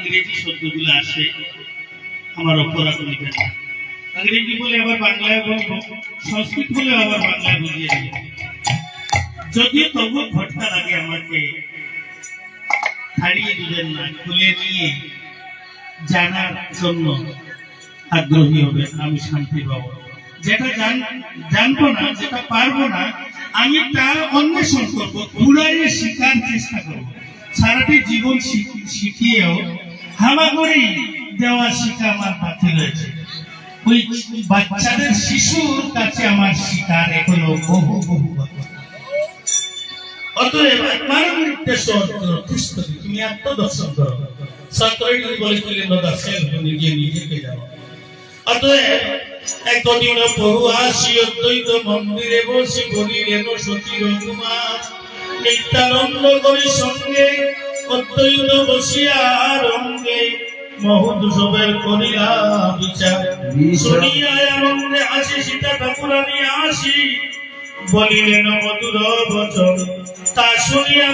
ইংরেজি শব্দগুলো আসে আমার অপরাধ নেবেন না। ইংরেজি বলে আবার বাংলায় বলবো, সংস্কৃত বলে আবার বাংলায় বুঝিয়ে দেব। যদিও তবু ঘটনা লাগে আমাকে ছাড়িয়ে দিবেন না, খুলে নিয়ে জানার জন্য আগ্রহী হবে, আমি শান্তি পাবো। যেটা জানবো না, যেটা পারবো না, আমি তা অন্বেষণ করবো, ঘুরাইয়ে শিখার চেষ্টা করবো। সারাটি জীবন শিখিয়েও হামাগুড়ি দেওয়া শিখা আমার বাকি রয়েছে। ওই বাচ্চাদের শিশুর কাছে আমার শিকার এখনো বহু বহু। অতএব মানবের উদ্দেশ্য খ্রিস্ট, তুমি আত্মদর্শন করো। সত্রই বলেছিলেন নিজে নিজেকে যাও। অতএব একদিন বহু আসি অদ্বৈত মন্দিরে বসে বলিলেন সতীর কুমার, নিত্যানন্দ করি সঙ্গে অদ্বৈত বসিয়া রঙ্গে মহোৎসবের করিলা বিচার। শুনিয়া আনন্দে আসি সীতা ঠাকুরানী আসি বলিলেন মধুর বচন, তা শুনিয়া